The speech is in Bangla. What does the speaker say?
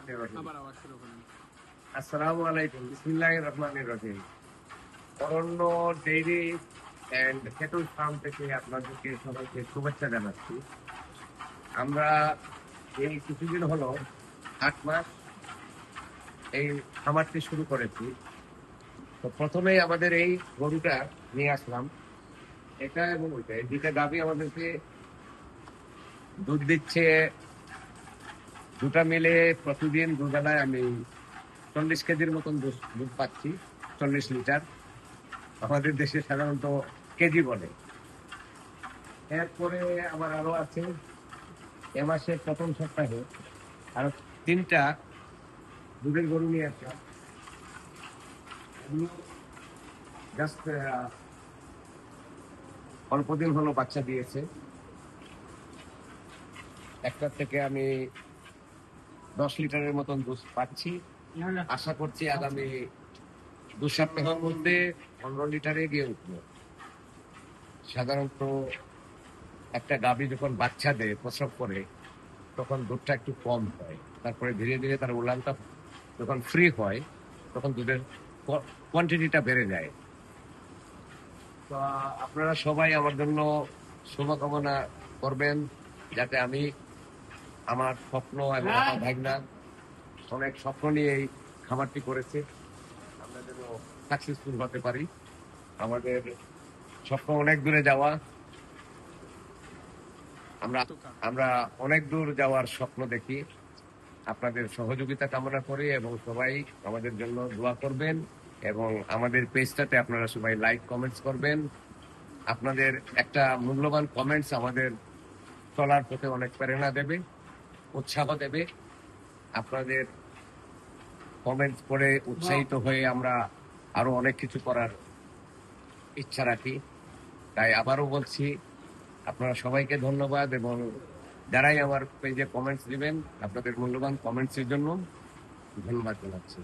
রহমানির রহিম। আসসালামু আলাইকুম, বিসমিল্লাহির রহমানির রহিম। অরণ্য ডেইরি অ্যান্ড ক্যাটল ফার্ম থেকে আপনাদেরকে সবাইকে শুভেচ্ছা জানাচ্ছি। আমরা এই কিছুদিন হলো 8 মাস এই খামারটি শুরু করেছি। তো প্রথমেই আমাদের এই গরুটা নিয়ে আসলাম, এটা এবং ওইটা, এই দুইটা গাভী আমাদেরকে দুধ দিচ্ছে। দুটা মিলে প্রতিদিন দুবেলায় আমি 40 কেজির মতন দুধ পাচ্ছি, 40 লিটার। আমাদের দেশে সাধারণত কেজি বলে। এরপরে আমার আরো আছে, এ মাসের প্রথম সপ্তাহে আরো 3টা দুধের গরু নিয়ে আসলাম। জাস্ট অল্প দিন হলো বাচ্চা দিয়েছে। একটা থেকে আমি 10 লিটারের মতন দুধ পাচ্ছি। আশা করছি আগামী 2 সপ্তাহের মধ্যে 15 লিটারে গিয়ে উঠবো। সাধারণত একটা গাভী যখন বাচ্চা দেয়, প্রসব করে, তখন দুধটা একটু কম হয়। তারপরে ধীরে ধীরে তার উলানটা যখন ফ্রি হয়, তখন দুধের কোয়ান্টিটিটা বেড়ে যায়। তো আপনারা সবাই আমার জন্য শুভকামনা করবেন, যাতে আমি আমার স্বপ্ন এবং আমার ভাগনা অনেক স্বপ্ন নিয়ে এই খামারটি করেছে, আমরা যেন সাকসেসফুল হতে পারি। আমাদের স্বপ্ন অনেক দূরে যাওয়া, আমরা আমরা অনেক দূর যাওয়ার স্বপ্ন দেখি। আপনাদের সহযোগিতা কামনা করি এবং সবাই আমাদের জন্য দোয়া করবেন এবং আমাদের পেজটাতে আপনারা সবাই লাইক কমেন্টস করবেন। আপনাদের একটা মূল্যবান কমেন্টস আমাদের চলার পথে অনেক প্রেরণা দেবে, উৎসাহ দেবে। আপনাদের কমেন্টস পড়ে উৎসাহিত হয়ে আমরা আরো অনেক কিছু করার ইচ্ছা রাখি। তাই আবারও বলছি, আপনারা সবাইকে ধন্যবাদ এবং যারাই আমার পেজে কমেন্টস দিবেন, আপনাদের মূল্যবান কমেন্টসের জন্য ধন্যবাদ জানাচ্ছি।